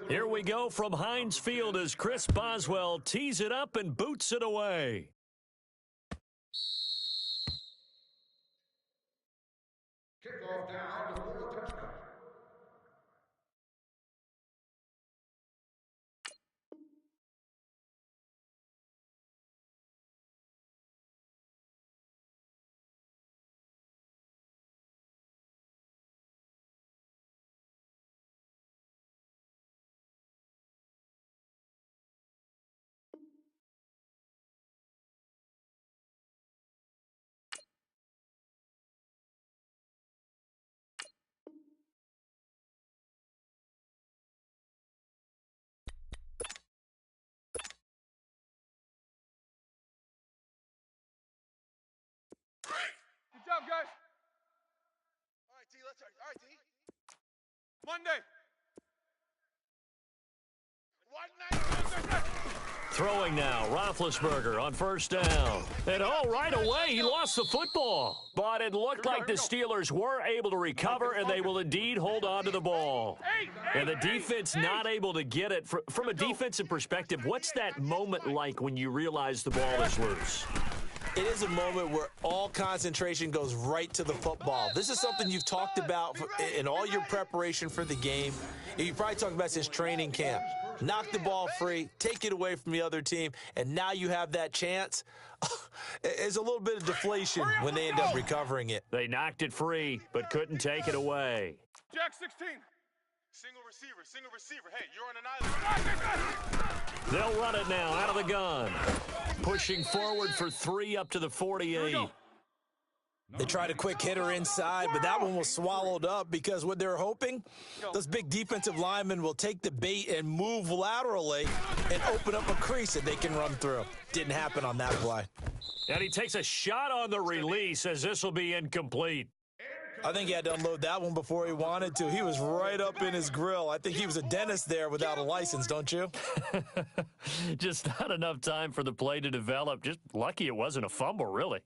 Here we go from Heinz Field as Chris Boswell tees it up and boots it away. Kickoff down for a touchdown. Good job, guys. All right, T, let's start. All right, T. Monday. Throwing now, Roethlisberger on first down. And right away, he lost the football. But it looked like the Steelers were able to recover, and they will indeed hold on to the ball. And the defense not able to get it. From a defensive perspective, what's that moment like when you realize the ball is loose? It is a moment where all concentration goes right to the football. This is something you've talked about in all your preparation for the game. You probably talked about since training camp. Knock the ball free, take it away from the other team, and now you have that chance. It's a little bit of deflation when they end up recovering it. They knocked it free, but couldn't take it away. Jack 16. Single receiver. Hey, you're on an island. They'll run it now out of the gun. Pushing forward for 3 up to the 48. They tried a quick hitter inside, but that one was swallowed up because what they're hoping, those big defensive linemen will take the bait and move laterally and open up a crease that they can run through. Didn't happen on that play. And he takes a shot on the release as this will be incomplete. I think he had to unload that one before he wanted to. He was right up in his grill. I think he was a dentist there without a license, don't you? Just not enough time for the play to develop. Just lucky it wasn't a fumble, really.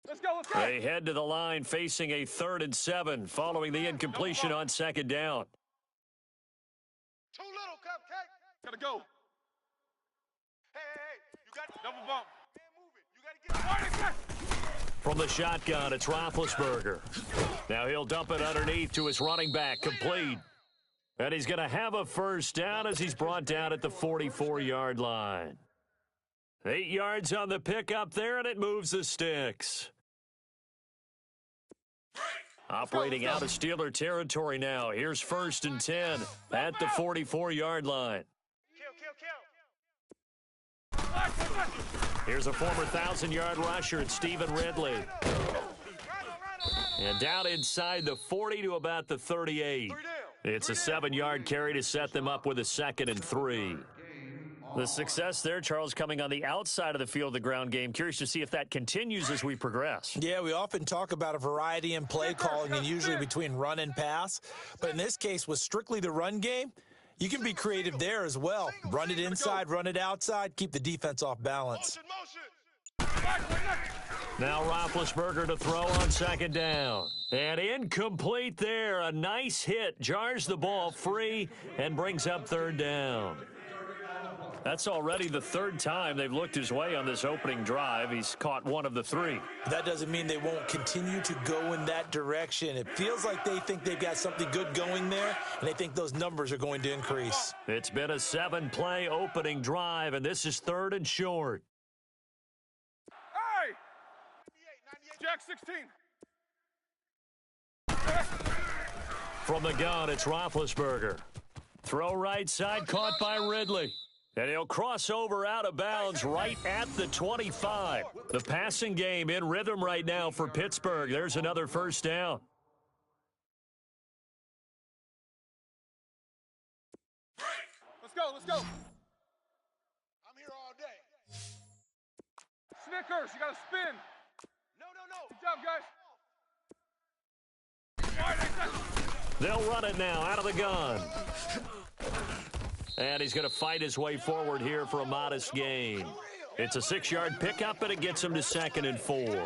Let's go. They head to the line facing a 3rd and 7 following the incompletion on 2nd down. Too little, cupcake. Gotta go. Hey, you got double bump. Can't move it. You gotta get it. From the shotgun, it's Roethlisberger. Now he'll dump it underneath to his running back, complete. And he's going to have a first down as he's brought down at the 44-yard line. 8 yards on the pickup there, and it moves the sticks. Operating out of Steeler territory now. Here's 1st and 10 at the 44-yard line. Here's a former 1,000-yard rusher, it's Stephen Ridley. And down inside the 40 to about the 38. It's a 7-yard carry to set them up with a 2nd and 3. The success there, Charles, coming on the outside of the field of the ground game. Curious to see if that continues as we progress. Yeah, we often talk about a variety in play calling and usually between run and pass. But in this case, with strictly the run game, you can be creative there as well. Run it inside, run it outside, keep the defense off balance. Now Roethlisberger to throw on 2nd down. And incomplete there. A nice hit. Jars the ball free and brings up 3rd down. That's already the 3rd time they've looked his way on this opening drive. He's caught 1 of the 3. That doesn't mean they won't continue to go in that direction. It feels like they think they've got something good going there, and they think those numbers are going to increase. It's been a 7-play opening drive, and this is 3rd and short. Hey! Jack 16. From the gun, it's Roethlisberger. Throw right side, caught by Ridley. And he'll cross over out of bounds right at the 25. The passing game in rhythm right now for Pittsburgh. There's another first down. Let's go. I'm here all day. Snickers, you gotta spin. No. Good job, guys. They'll run it now out of the gun. And he's going to fight his way forward here for a modest gain. It's a 6-yard pickup, and it gets him to 2nd and 4.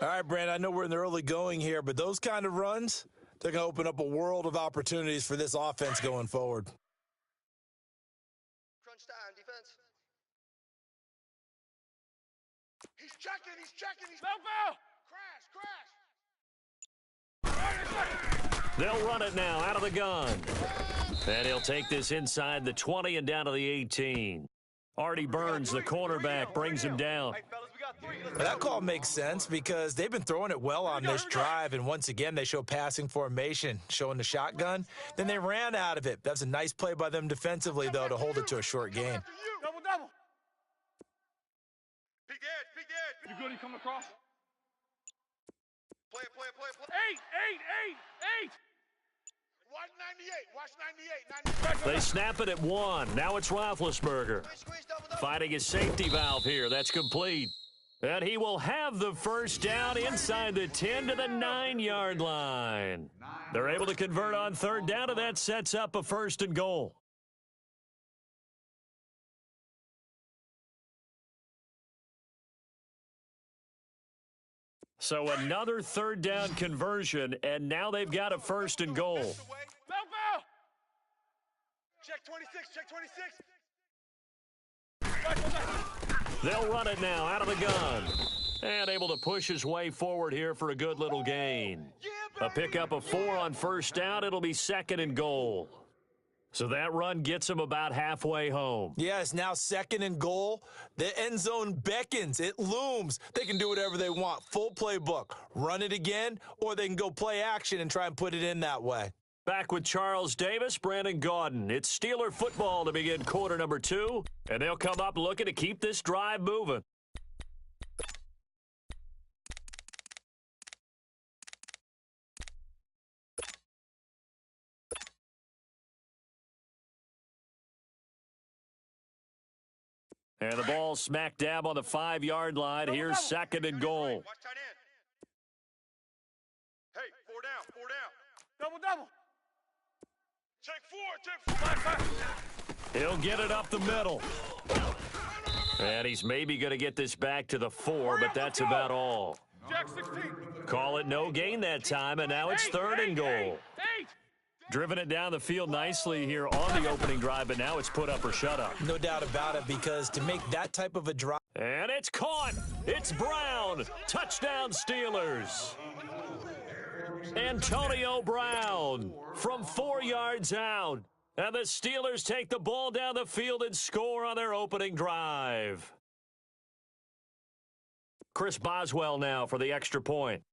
All right, Brand, I know we're in the early going here, but those kind of runs, They're going to open up a world of opportunities for this offense going forward. Crunch time, defense. He's checking, he's foul! Crash! They'll run it now out of the gun. And he'll take this inside the 20 and down to the 18. Artie Burns, the cornerback, brings him down. That call makes sense because they've been throwing it well on this drive, and once again they show passing formation, showing the shotgun. Then they ran out of it. That's a nice play by them defensively, though, to hold it to a short gain. Double. Big edge. You good? You coming across? Play. Eight. Watch 98. They snap it at 1. Now it's Roethlisberger. Squeeze, double. Finding his safety valve here. That's complete. And he will have the first down inside the 10 to the 9-yard line. They're able to convert on third down, and that sets up a 1st and goal. So another third down conversion, and now they've got a 1st and goal. Foul! Check 26. They'll run it now out of the gun. And able to push his way forward here for a good little gain. A pickup of 4 on 1st down. It'll be 2nd and goal. So that run gets him about halfway home. Yeah, it's now 2nd and goal. The end zone beckons. It looms. They can do whatever they want. Full playbook. Run it again, or they can go play action and try and put it in that way. Back with Charles Davis, Brandon Gaudin. It's Steeler football to begin quarter number 2, and they'll come up looking to keep this drive moving. And the ball smack dab on the 5-yard line. Here's 2nd and goal. Watch tight end. Hey, 4 down. Double. Check 4. He'll get it up the middle. And he's maybe going to get this back to the 4, but that's about all. Jack 16. Call it no gain that time, and now it's 3rd and goal. 8. Driven it down the field nicely here on the opening drive, but now it's put up or shut up. No doubt about it, because to make that type of a drive. And it's caught. It's Brown. Touchdown Steelers. Antonio Brown from 4 yards out. And the Steelers take the ball down the field and score on their opening drive. Chris Boswell now for the extra point.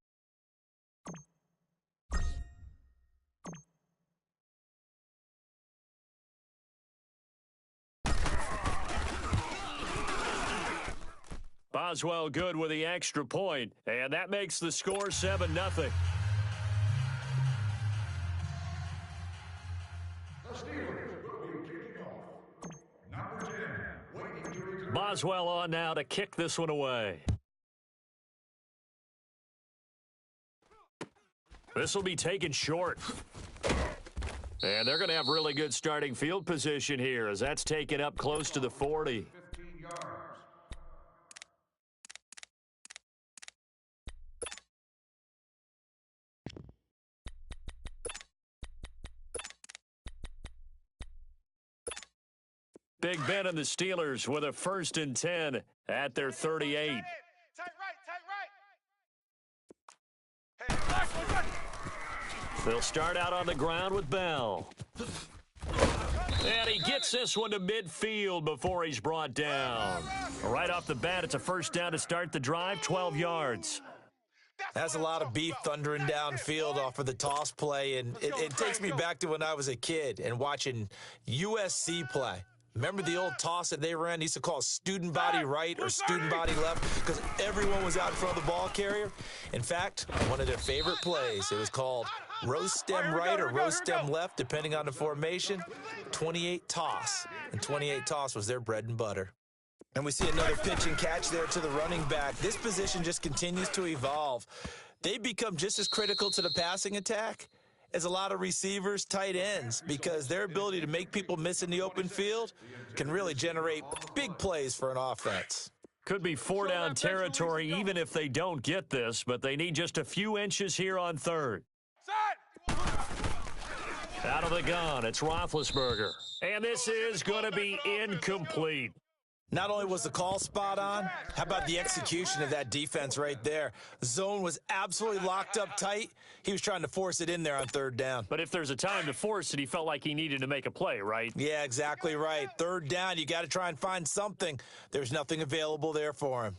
Boswell good with the extra point, and that makes the score 7-0. The Steelers will be kicking off. Number 10, waiting to return. Boswell on now to kick this one away. This will be taken short. And they're going to have really good starting field position here as that's taken up close to the 40. 15 yards. Big Ben and the Steelers with a 1st and 10 at their 38. Tight right. Hey, They'll start out on the ground with Bell. And he gets this one to midfield before he's brought down. Right off the bat, it's a 1st down to start the drive, 12 yards. That's a lot of beef thundering downfield off of the toss play, and it takes me back to when I was a kid and watching USC play. Remember the old toss that they ran? They used to call student body right or student body left because everyone was out in front of the ball carrier. In fact, one of their favorite plays, it was called rose stem right or rose stem left, depending on the formation. 28 toss, and 28 toss was their bread and butter. And we see another pitch and catch there to the running back. This position just continues to evolve. They become just as critical to the passing attack as a lot of receivers, tight ends, because their ability to make people miss in the open field can really generate big plays for an offense. Could be 4-down territory even if they don't get this, but they need just a few inches here on 3rd. Side. the gun. It's Roethlisberger. And this is going to be incomplete. Not only was the call spot on, how about the execution of that defense right there? The zone was absolutely locked up tight. He was trying to force it in there on third down. But if there's a time to force it, he felt like he needed to make a play, right? Yeah, exactly right. Third down, you got to try and find something. There's nothing available there for him.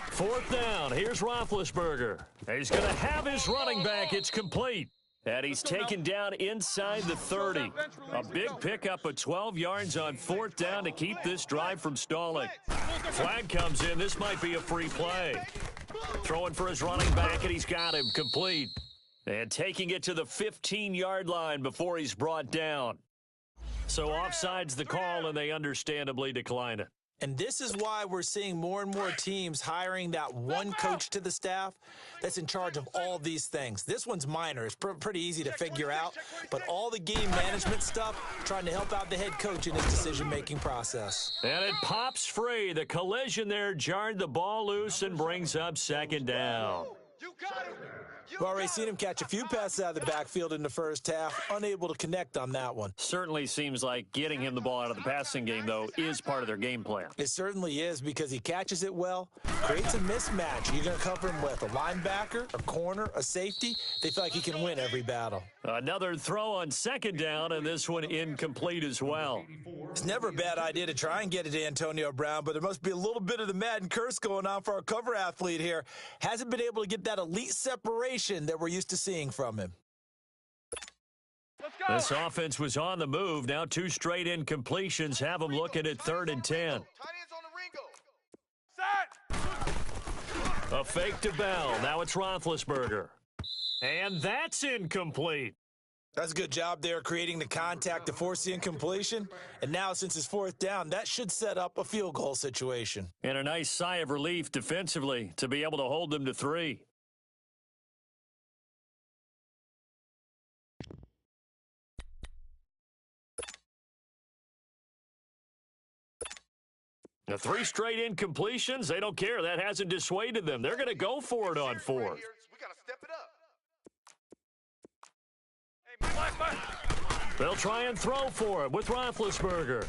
Fourth down, here's Roethlisberger. He's going to have his running back. It's complete. And he's taken down inside the 30. A big pickup of 12 yards on fourth down to keep this drive from stalling. Flag comes in. This might be a free play. Throwing for his running back, and he's got him complete. And taking it to the 15-yard line before he's brought down. So offside's the call, and they understandably decline it. And this is why we're seeing more and more teams hiring that one coach to the staff that's in charge of all these things. This one's minor. It's pretty easy to figure out. But all the game management stuff, trying to help out the head coach in his decision-making process. And it pops free. The collision there jarred the ball loose and brings up second down. You got him. We've already seen him catch a few passes out of the backfield in the first half, unable to connect on that one. Certainly seems like getting him the ball out of the passing game, though, is part of their game plan. It certainly is, because he catches it well, creates a mismatch. You're going to cover him with a linebacker, a corner, a safety. They feel like he can win every battle. Another throw on second down, and this one incomplete as well. It's never a bad idea to try and get it to Antonio Brown, but there must be a little bit of the Madden curse going on for our cover athlete here. Hasn't been able to get that elite separation that we're used to seeing from him. This offense was on the move. Now two straight incompletions have them looking at 3rd and 10. A fake to Bell. Now it's Roethlisberger. And that's incomplete. That's a good job there creating the contact to force the incompletion. And now since it's fourth down, that should set up a field goal situation. And a nice sigh of relief defensively to be able to hold them to 3. The 3 straight incompletions, they don't care. That hasn't dissuaded them. They're going to go for it on 4th. We got to step it up. They'll try and throw for it with Roethlisberger.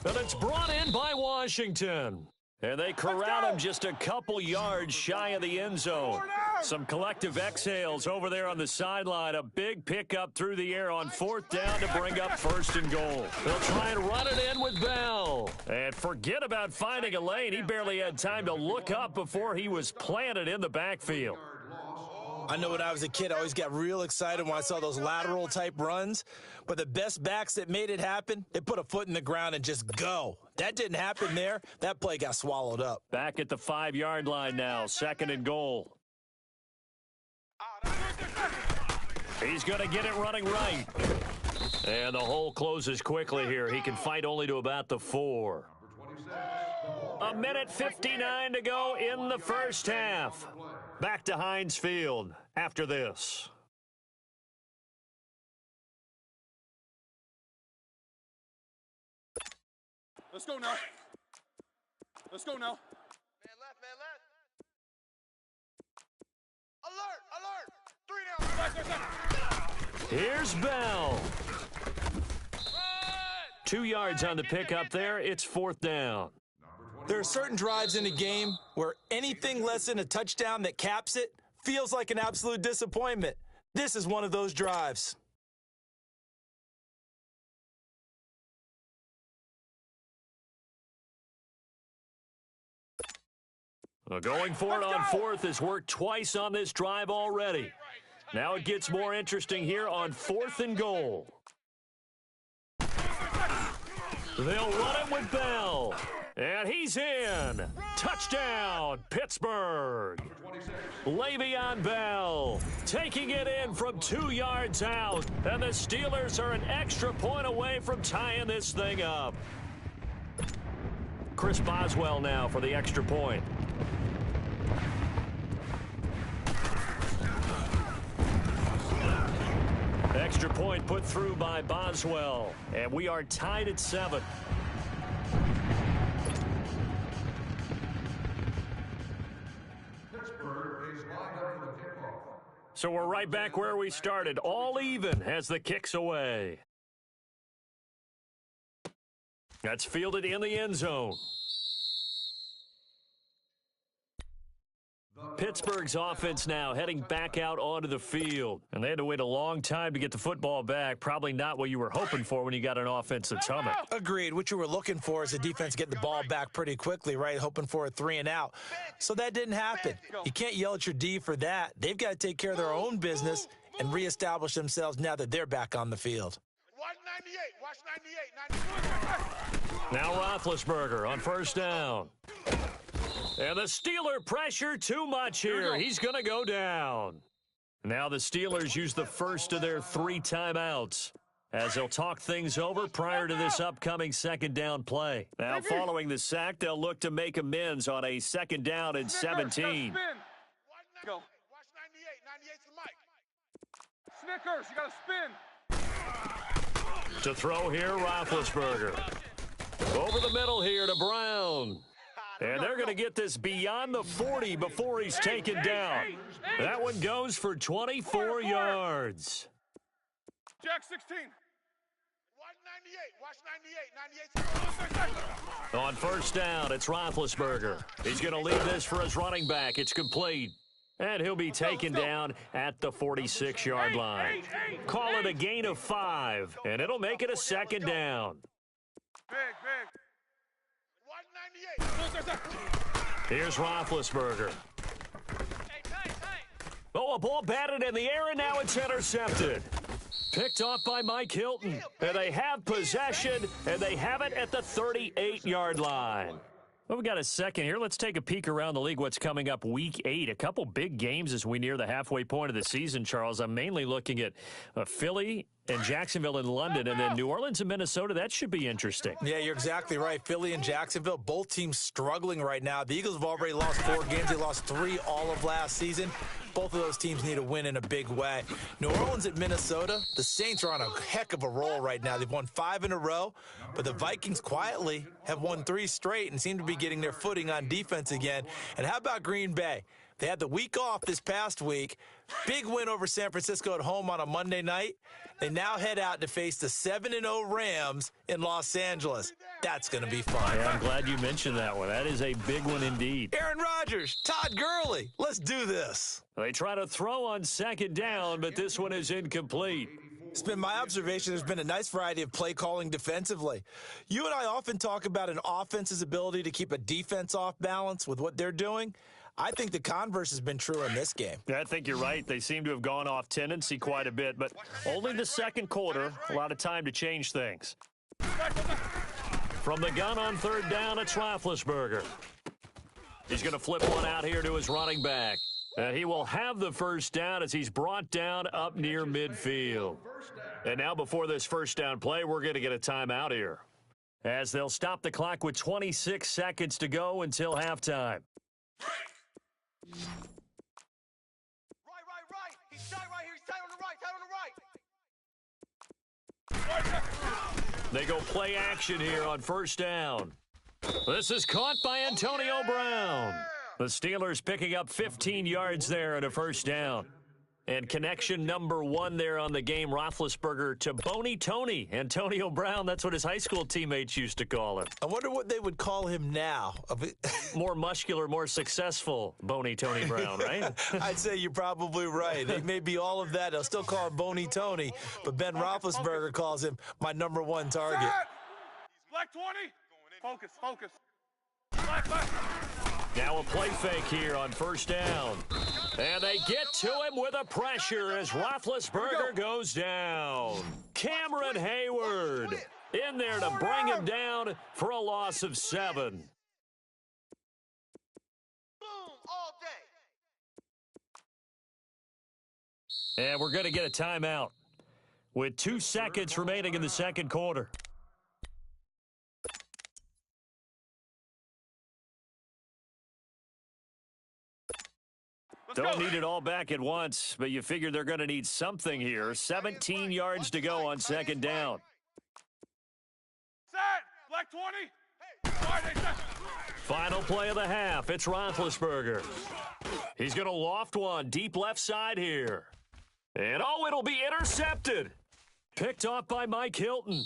And it's brought in by Washington. And they corral him just a couple yards shy of the end zone. Some collective exhales over there on the sideline. A big pickup through the air on 4th down to bring up 1st and goal. They'll try and run it in with Bell. And forget about finding a lane. He barely had time to look up before he was planted in the backfield. I know when I was a kid, I always got real excited when I saw those lateral type runs. But the best backs that made it happen, they put a foot in the ground and just go. That didn't happen there. That play got swallowed up. Back at the 5-yard line now, 2nd and goal. He's going to get it running right. And the hole closes quickly here. He can fight only to about the 4. 1:59 to go in the first half. Back to Heinz Field after this. Let's go now. Let's go now. Man left, man left. Alert, alert. 3 down. Here's Bell. 2 yards on the pickup there. It's 4th down. There are certain drives in a game where anything less than a touchdown that caps it feels like an absolute disappointment. This is one of those drives. Going for it on 4th has worked twice on this drive already. Now it gets more interesting here on 4th and goal. They'll run it with Bell. And he's in. Touchdown, Pittsburgh. Le'Veon Bell taking it in from 2 yards out. And the Steelers are an extra point away from tying this thing up. Chris Boswell now for the extra point. Extra point put through by Boswell. And we are tied at 7. Pittsburgh is lined up for the kickoff. So we're right back where we started, all even as the kick's away. That's fielded in the end zone. Pittsburgh's offense now heading back out onto the field. And they had to wait a long time to get the football back. Probably not what you were hoping for when you got an offense that's humming. Agreed. What you were looking for is the defense getting the ball back pretty quickly, right? Hoping for a 3 and out. So that didn't happen. You can't yell at your D for that. They've got to take care of their own business and reestablish themselves now that they're back on the field. Watch 98. Now Roethlisberger on first down. And the Steeler pressure too much here. He's going to go down. Now the Steelers use the first of their 3 timeouts as they'll talk things over prior to this upcoming second down play. Now following the sack, they'll look to make amends on a second down and 17. Go. Watch 98. 98's the mic. Snickers, you got to spin. To throw here, Roethlisberger. Over the middle here to Brown. And they're going to get this beyond the 40 before he's taken down. That one goes for 24 yards. Jack 16. Watch 98. 98's On first down, it's Roethlisberger. He's going to leave this for his running back. It's complete. And he'll be taken down at the 46-yard line. Call it a gain of 5, and it'll make it a second down. Big. Watch 98. Here's Roethlisberger. Oh, a ball batted in the air, and now it's intercepted. Picked off by Mike Hilton. And they have possession, and they have it at the 38-yard line. Well, we got a second here. Let's take a peek around the league. What's coming up week 8? A couple big games as we near the halfway point of the season, Charles. I'm mainly looking at Philly and Jacksonville in London, and then New Orleans and Minnesota. That should be interesting. Yeah, you're exactly right. Philly and Jacksonville, both teams struggling right now. The Eagles have already lost 4 games. They lost 3 all of last season. Both of those teams need a win in a big way. New Orleans at Minnesota, the Saints are on a heck of a roll right now. They've won 5 in a row, but the Vikings quietly have won 3 straight and seem to be getting their footing on defense again. And how about Green Bay? They had the week off this past week. Big win over San Francisco at home on a Monday night. They now head out to face the 7-0 Rams in Los Angeles. That's going to be fun. Yeah, I'm glad you mentioned that one. That is a big one indeed. Aaron Rodgers, Todd Gurley, let's do this. They try to throw on second down, but this one is incomplete. It's been my observation there's been a nice variety of play calling defensively. You and I often talk about an offense's ability to keep a defense off balance with what they're doing. I think the converse has been true in this game. Yeah, I think you're right. They seem to have gone off tendency quite a bit, but only the second quarter, a lot of time to change things. From the gun on third down, it's Roethlisberger. He's going to flip one out here to his running back. And he will have the first down as he's brought down up near midfield. And now before this first down play, we're going to get a timeout here, as they'll stop the clock with 26 seconds to go until halftime. Right. He's tight right here. He's tight on the right. They go play action here on first down. This is caught by Antonio Brown. The Steelers picking up 15 yards there and a first down. And connection number 1 there on the game, Roethlisberger to Boney Tony. Antonio Brown, that's what his high school teammates used to call him. I wonder what they would call him now. More muscular, more successful Boney Tony Brown, right? I'd say you're probably right. It may be all of that. They'll still call him Boney Tony, but Ben Roethlisberger calls him my number 1 target. Black 20. Focus. Black. Now a play fake here on first down. And they get to him with a pressure as Roethlisberger goes down. Cameron Hayward in there to bring him down for a loss of 7. Boom all day. And we're going to get a timeout with 2 seconds remaining in the second quarter. Don't need it all back at once, but you figure they're going to need something here. 17 yards to go on second down. Set. Black 20. Final play of the half. It's Roethlisberger. He's going to loft one deep left side here. And, oh, it'll be intercepted. Picked off by Mike Hilton.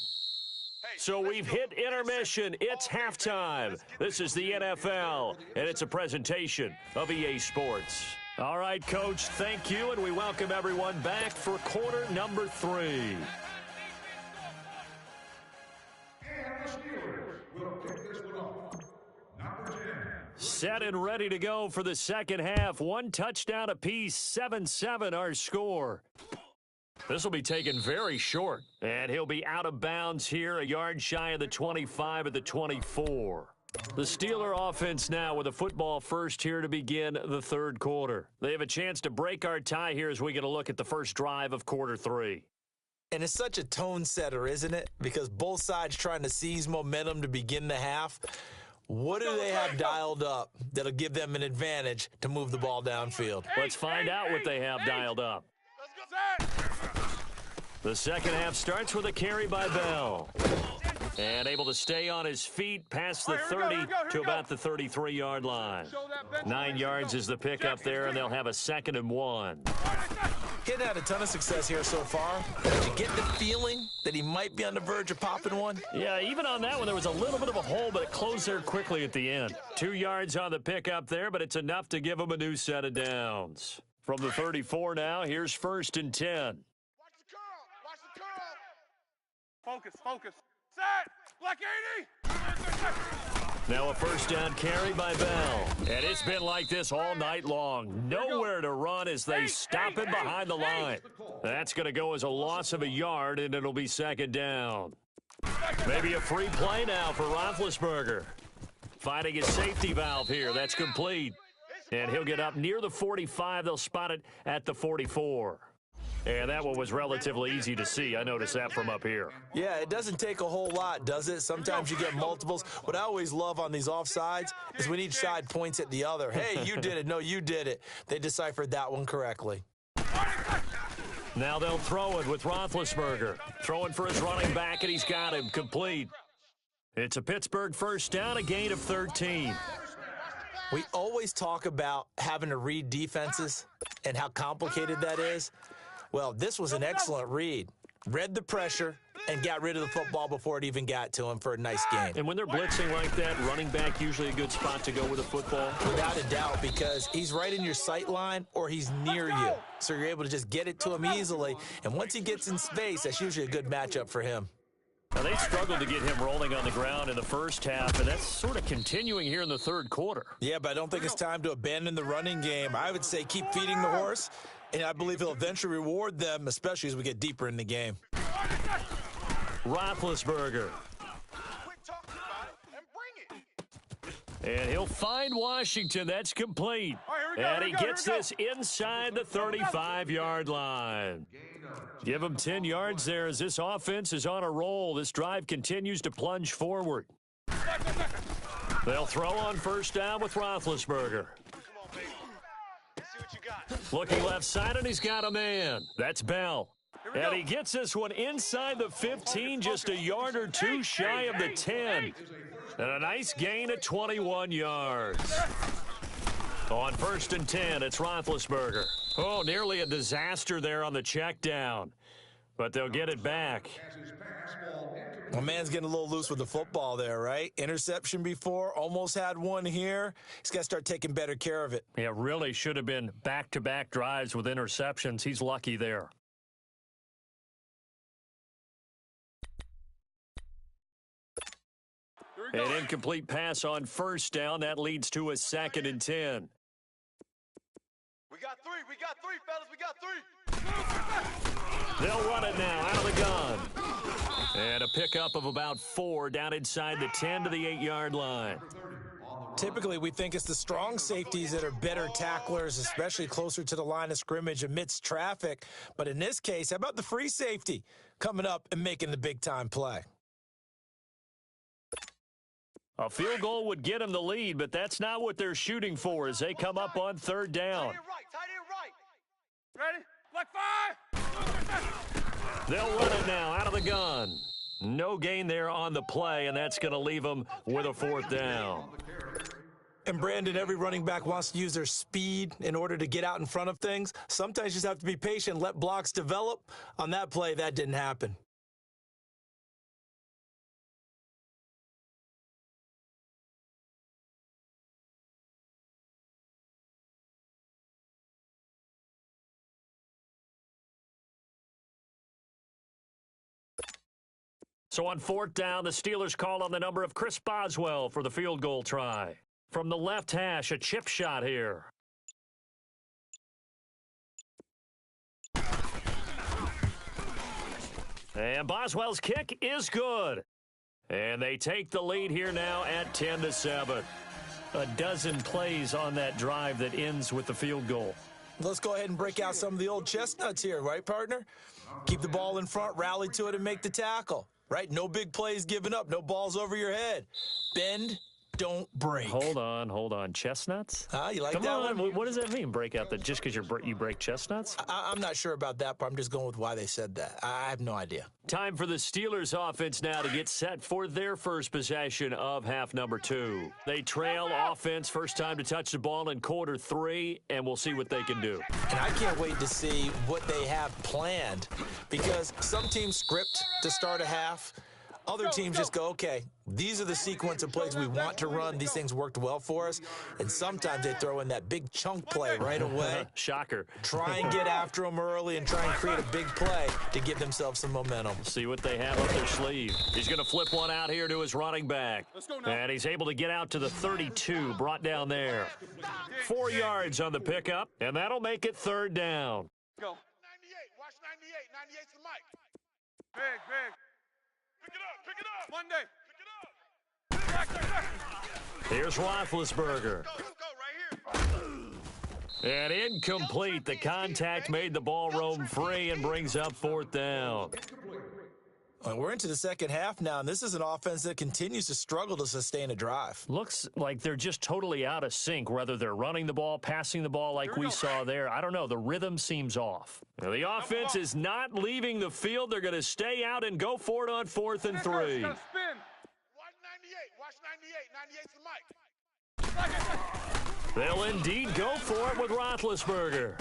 So we've hit intermission. It's halftime. This is the NFL, and it's a presentation of EA Sports. All right, Coach, thank you, and we welcome everyone back for quarter number 3. And the Steelers will kick this one off. Number 10. Set and ready to go for the second half. One touchdown apiece, 7-7 our score. This will be taken very short, and he'll be out of bounds here, a yard shy of the 25 at the 24. The Steeler offense now with a football first here to begin the third quarter. They have a chance to break our tie here as we get a look at the first drive of quarter 3. And it's such a tone setter, isn't it? Because both sides trying to seize momentum to begin the half. What do they have dialed up that'll give them an advantage to move the ball downfield? Let's find out what they have dialed up. The second half starts with a carry by Bell. And able to stay on his feet past the 30 to about the 33-yard line. 9 yards is the pickup there, and they'll have a 2nd and 1. Getting had a ton of success here so far. Did you get the feeling that he might be on the verge of popping one? Yeah, even on that one, there was a little bit of a hole, but it closed there quickly at the end. 2 yards on the pickup there, but it's enough to give him a new set of downs. From the 34 now, here's 1st and 10. Watch the curl. Watch the curl. Focus, focus. Set. Black 80. Now a first down carry by Bell. And it's been like this all night long. Nowhere to run as they stop him behind the line. That's going to go as a loss of a yard, and it'll be 2nd down. Maybe a free play now for Roethlisberger. Finding his safety valve here. That's complete. And he'll get up near the 45. They'll spot it at the 44. And that one was relatively easy to see. I noticed that from up here. Yeah, it doesn't take a whole lot, does it? Sometimes you get multiples. What I always love on these offsides is when each side points at the other. Hey, you did it. No, you did it. They deciphered that one correctly. Now they'll throw it with Roethlisberger. Throwing for his running back, and he's got him complete. It's a Pittsburgh first down, a gain of 13. We always talk about having to read defenses and how complicated that is. Well, this was an excellent read. Read the pressure and got rid of the football before it even got to him for a nice gain. And when they're blitzing like that, running back usually a good spot to go with a football? Without a doubt, because he's right in your sight line or he's near you. So you're able to just get it to him easily. And once he gets in space, that's usually a good matchup for him. Now, they struggled to get him rolling on the ground in the first half, and that's sort of continuing here in the third quarter. Yeah, but I don't think it's time to abandon the running game. I would say keep feeding the horse, and I believe he'll eventually reward them, especially as we get deeper in the game. Roethlisberger. Quit talking about it and bring it. And he'll find Washington. That's complete. And he gets this inside the 35-yard line. Give him 10 yards there as this offense is on a roll. This drive continues to plunge forward. They'll throw on first down with Roethlisberger. Come on, baby. Let's see what you got. Looking left side, and he's got a man. That's Bell. And he gets this one inside the 15, just a yard or two shy of the 10. And a nice gain at 21 yards. On 1st and 10, it's Roethlisberger. Oh, nearly a disaster there on the check down. But they'll get it back. My man's getting a little loose with the football there, right? Interception before, almost had one here. He's got to start taking better care of it. Yeah, really should have been back-to-back drives with interceptions. He's lucky there. An incomplete pass on first down. That leads to a 2nd and 10. We got three, fellas. We got three. They'll run it now out of the gun. And a pickup of about 4 down inside the 10 to the 8-yard line. Typically, we think it's the strong safeties that are better tacklers, especially closer to the line of scrimmage amidst traffic. But in this case, how about the free safety coming up and making the big-time play? A field goal would get them the lead, but that's not what they're shooting for as they come up on 3rd down. Tight end right. Ready? Black 5. They'll run it now out of the gun. No gain there on the play, and that's going to leave them with a 4th down. And Brandon, every running back wants to use their speed in order to get out in front of things. Sometimes you just have to be patient, let blocks develop. On that play, that didn't happen. So on 4th down, the Steelers call on the number of Chris Boswell for the field goal try. From the left hash, a chip shot here. And Boswell's kick is good. And they take the lead here now at 10-7. A dozen plays on that drive that ends with the field goal. Let's go ahead and break out some of the old chestnuts here, right, partner? Keep the ball in front, rally to it, and make the tackle. Right? No big plays given up. No balls over your head. Bend, don't break. Hold on. Chestnuts? You like Come that on. one? What does that mean, break out? Just because you break chestnuts? I'm not sure about that, but I'm just going with why they said that. I have no idea. Time for the Steelers offense now to get set for their first possession of half number 2. They trail offense, first time to touch the ball in quarter 3, and we'll see what they can do. And I can't wait to see what they have planned, because some teams script to start a half. Other teams just go, okay, these are the sequence of plays we want to run. These things worked well for us. And sometimes they throw in that big chunk play right away. Shocker. Try and get after them early and try and create a big play to give themselves some momentum. See what they have up their sleeve. He's going to flip one out here to his running back. And he's able to get out to the 32, brought down there. 4 yards on the pickup, and that'll make it 3rd down. Go. 98. Watch 98. 98's the mic. Big. Pick it up. Monday. Pick it up. Back. Here's Roethlisberger. Go right here. And incomplete. The contact made the ball roam free and brings up 4th down. We're into the second half now, and this is an offense that continues to struggle to sustain a drive. Looks like they're just totally out of sync, whether they're running the ball, passing the ball like we saw there. I don't know. The rhythm seems off. Now, the offense is not leaving the field. They're going to stay out and go for it on 4th and 3. Watch 98. Watch 98. 98's the mic. They'll indeed go for it with Roethlisberger.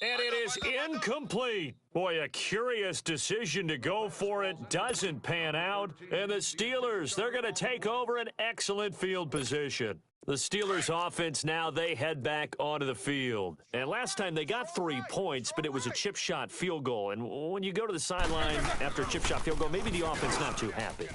And it is incomplete. Boy, a curious decision to go for it. Doesn't pan out. And the Steelers, they're going to take over an excellent field position. The Steelers offense now, they head back onto the field. And last time they got 3 points, but it was a chip shot field goal. And when you go to the sideline after a chip shot field goal, maybe the offense not too happy.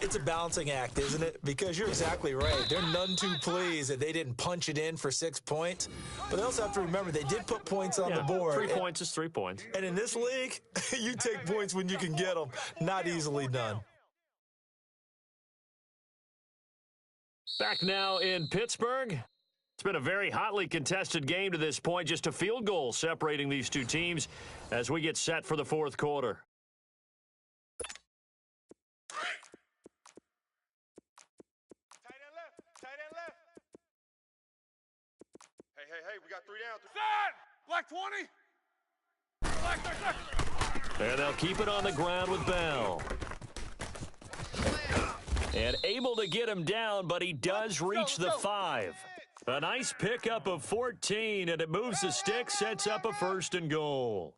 It's a balancing act, isn't it? Because you're exactly right. They're none too pleased that they didn't punch it in for 6 points. But they also have to remember they did put points on the board. 3 points is 3 points. And in this league, you take points when you can get them. Not easily done. Back now in Pittsburgh. It's been a very hotly contested game to this point. Just a field goal separating these two teams as we get set for the 4th quarter. Tight end left. Hey, we got 3 down. Set! Black 20. Black 30. And they'll keep it on the ground with Bell. And able to get him down, but he does reach the 5. A nice pickup of 14, and it moves the stick, sets up a 1st and goal.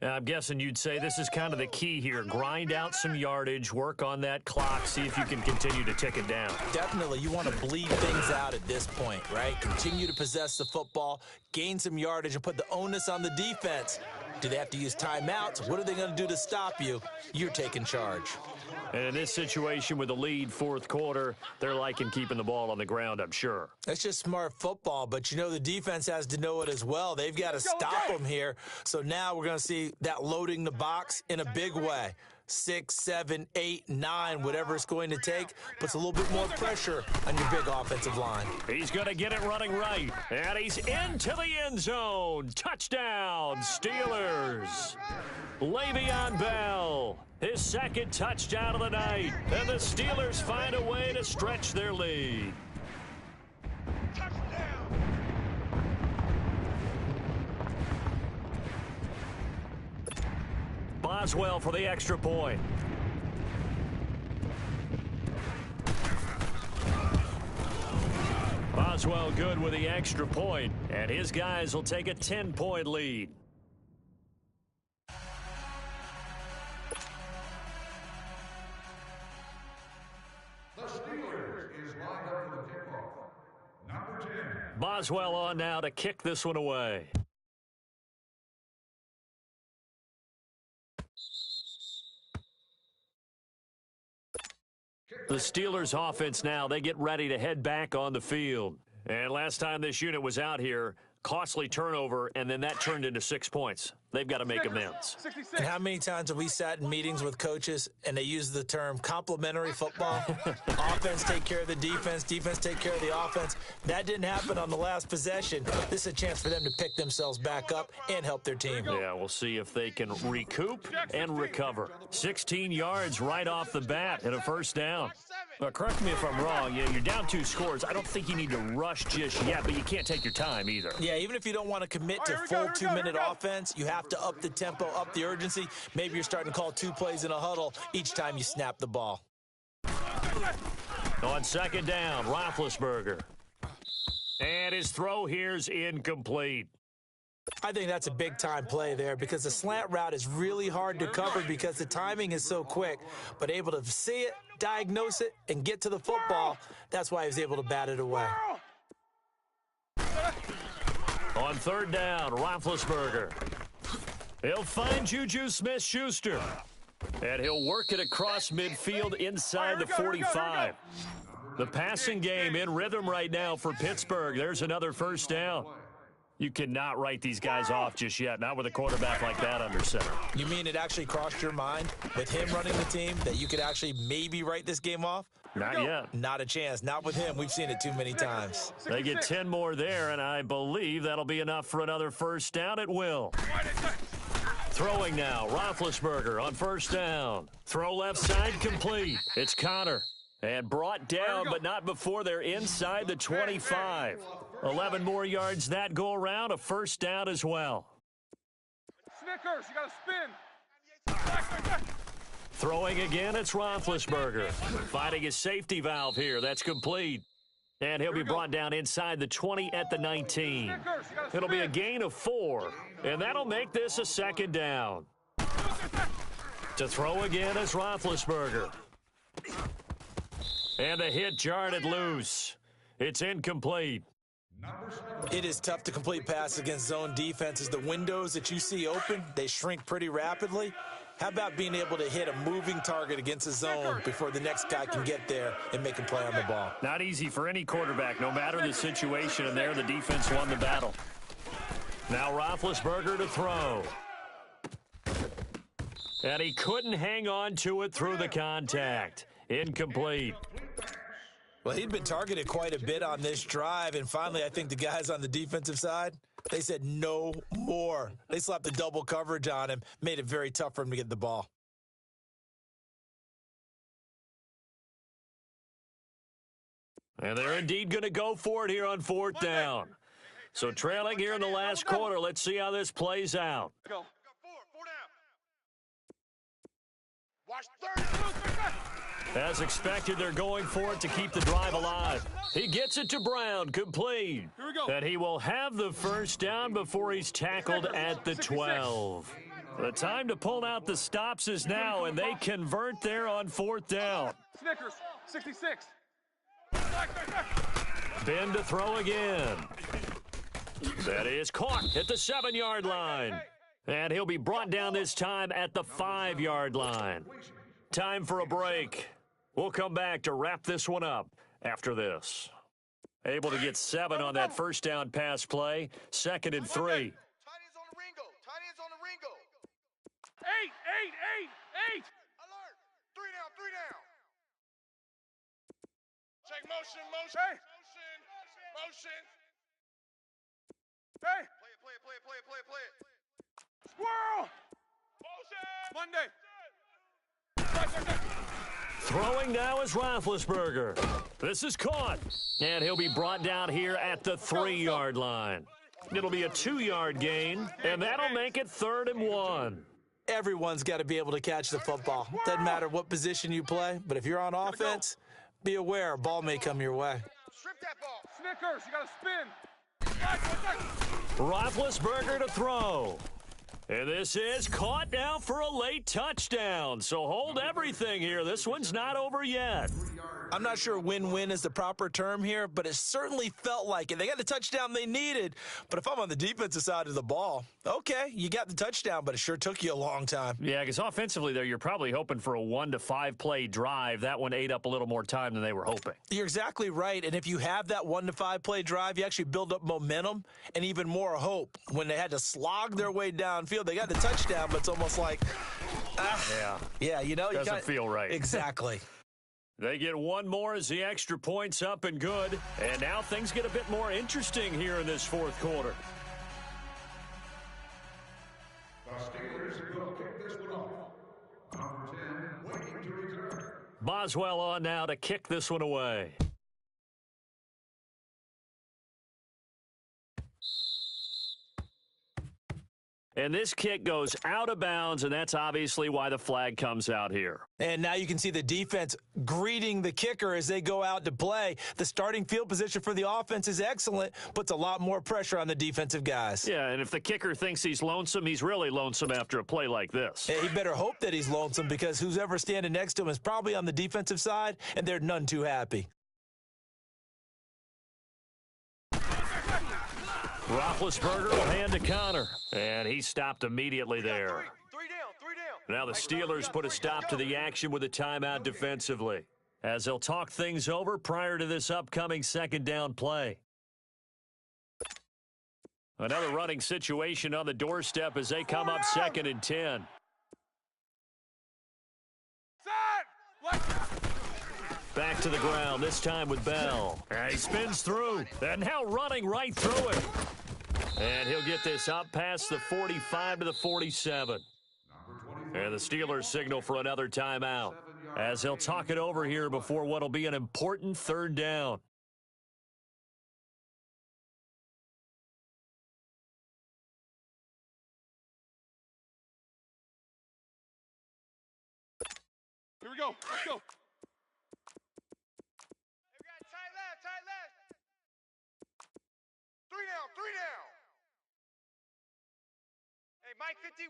Now, I'm guessing you'd say this is kind of the key here. Grind out some yardage, work on that clock, see if you can continue to tick it down. Definitely. You want to bleed things out at this point, right? Continue to possess the football, gain some yardage, and put the onus on the defense. Do they have to use timeouts? What are they going to do to stop you? You're taking charge. And in this situation with the lead 4th quarter, they're liking keeping the ball on the ground, I'm sure. That's just smart football, but you know the defense has to know it as well. They've got to stop them here. So now we're going to see that loading the box in a big way. 6, 7, 8, 9, whatever it's going to take, puts a little bit more pressure on your big offensive line. He's going to get it running right, and he's into the end zone. Touchdown, Steelers. Le'Veon Bell, his 2nd touchdown of the night, and the Steelers find a way to stretch their lead. Boswell for the extra point. Boswell good with the extra point, and his guys will take a 10-point lead. The Steelers is lined up for the kickoff. Number 10. Boswell on now to kick this one away. The Steelers offense now, they get ready to head back on the field. And last time this unit was out here, costly turnover, and then that turned into 6 points. They've got to make amends. And how many times have we sat in meetings with coaches and they use the term complementary football? Offense take care of the defense, defense take care of the offense. That didn't happen on the last possession. This is a chance for them to pick themselves back up and help their team. Yeah, we'll see if they can recoup and recover. 16 yards right off the bat and a first down. Correct me if I'm wrong. Yeah, you're down 2 scores. I don't think you need to rush just yet, but you can't take your time either. Yeah, even if you don't want to commit to full 2-minute offense, you have to up the tempo, up the urgency. Maybe you're starting to call 2 plays in a huddle each time you snap the ball. On second down, Roethlisberger. And his throw here's incomplete. I think that's a big-time play there because the slant route is really hard to cover because the timing is so quick. But able to see it, diagnose it, and get to the football, that's why he was able to bat it away. On third down, Roethlisberger. He'll find Juju Smith-Schuster. And he'll work it across midfield inside the 45. The passing game in rhythm right now for Pittsburgh. There's another first down. You cannot write these guys off just yet, not with a quarterback like that under center. You mean it actually crossed your mind with him running the team that you could actually maybe write this game off? Not yet. Not a chance. Not with him. We've seen it too many times. They get 10 more there, and I believe that'll be enough for another first down at will. Throwing now, Roethlisberger on first down. Throw left side complete. It's Connor. And brought down, but not before they're inside the 25. 11 more yards that go around, a first down as well. Snickers, you got to spin. Throwing again, it's Roethlisberger. Finding his safety valve here. That's complete. And he'll be brought down inside the 20 at the 19. It'll be a gain of 4. And that'll make this a second down. To throw again is Roethlisberger. And the hit jarred it loose. It's incomplete. It is tough to complete passes against zone defenses. The windows that you see open, they shrink pretty rapidly. How about being able to hit a moving target against a zone before the next guy can get there and make a play on the ball? Not easy for any quarterback, no matter the situation, and there the defense won the battle. Now Roethlisberger to throw. And he couldn't hang on to it through the contact. Incomplete. Well, he'd been targeted quite a bit on this drive, and finally I think the guys on the defensive side, they said no more. They slapped the double coverage on him, made it very tough for him to get the ball. And they're indeed going to go for it here on fourth down. So trailing here in the last quarter, let's see how this plays out. Go. Four down. Watch third. As expected, they're going for it to keep the drive alive. He gets it to Brown, complete. And he will have the first down before he's tackled at the 12. The time to pull out the stops is now, and they convert there on fourth down. Snickers, 66. Ben to throw again. That is caught at the 7-yard line. And he'll be brought down this time at the 5-yard line. Time for a break. We'll come back to wrap this one up after this. Able to get 7 on that first down pass play. 2nd and 3. Tight ends on the Ringo. Tight ends on the Ringo. 8. Alert. 3 down. Check motion. Hey. Motion. Hey. Play it. Squirrel. Motion. Monday. Throwing now is Roethlisberger. This is caught. And he'll be brought down here at the 3-yard line. It'll be a 2-yard gain, and that'll make it 3rd and 1. Everyone's got to be able to catch the football. Doesn't matter what position you play, but if you're on offense, be aware a ball may come your way. Strip that ball. Snickers, you got to spin. Roethlisberger to throw. And this is caught now for a late touchdown. So hold everything here. This one's not over yet. I'm not sure win-win is the proper term here, but it certainly felt like it. They got the touchdown they needed, but if I'm on the defensive side of the ball, okay, you got the touchdown, but it sure took you a long time. Yeah, because offensively there, you're probably hoping for a 1 to 5 play drive. That one ate up a little more time than they were hoping. You're exactly right, and if you have that 1 to 5 play drive, you actually build up momentum and even more hope. When they had to slog their way downfield, they got the touchdown, but it's almost like, yeah, you know, doesn't feel right. Exactly. They get one more as the extra point's up and good. And now things get a bit more interesting here in this fourth quarter. The Steelers will kick this one off. Number 10, waiting to return. Boswell on now to kick this one away. And this kick goes out of bounds, and that's obviously why the flag comes out here. And now you can see the defense greeting the kicker as they go out to play. The starting field position for the offense is excellent, puts a lot more pressure on the defensive guys. Yeah, and if the kicker thinks he's lonesome, he's really lonesome after a play like this. He better hope that he's lonesome, because who's ever standing next to him is probably on the defensive side, and they're none too happy. Roethlisberger will hand to Connor, and he stopped immediately there. Three down. Now the Steelers put a stop to the action with a timeout defensively, as they'll talk things over prior to this upcoming second down play. Another running situation on the doorstep as they come up 2nd and 10. Back to the ground, this time with Bell. And he spins through, and now running right through it. And he'll get this up past the 45 to the 47. And the Steelers signal for another timeout, as they'll talk it over here before what'll be an important third down. Here we go. Let's go. Tight left. 3 down. Hey, Mike 51.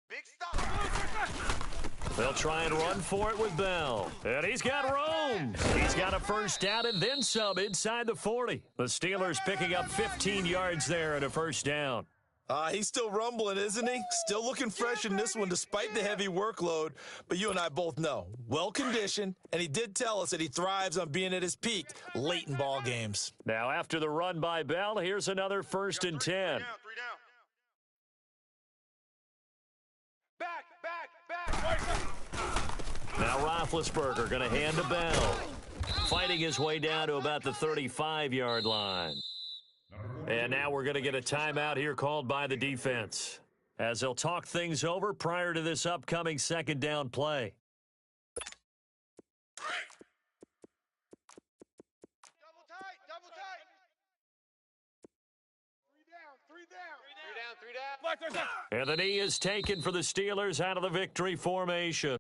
Big stop. They'll try and run for it with Bell. And he's got room. He's got a first down and then some inside the 40. The Steelers picking up 15 yards there and a first down. He's still rumbling, isn't he? Still looking fresh in this one despite the heavy workload. But you and I both know, well-conditioned, and he did tell us that he thrives on being at his peak late in ball games. Now after the run by Bell, here's another 1st and 10. 3 down. Back. Now Roethlisberger going to hand to Bell, fighting his way down to about the 35-yard line. And now we're going to get a timeout here called by the defense, as they'll talk things over prior to this upcoming second down play. Double tight. 3 down. And the knee is taken for the Steelers out of the victory formation.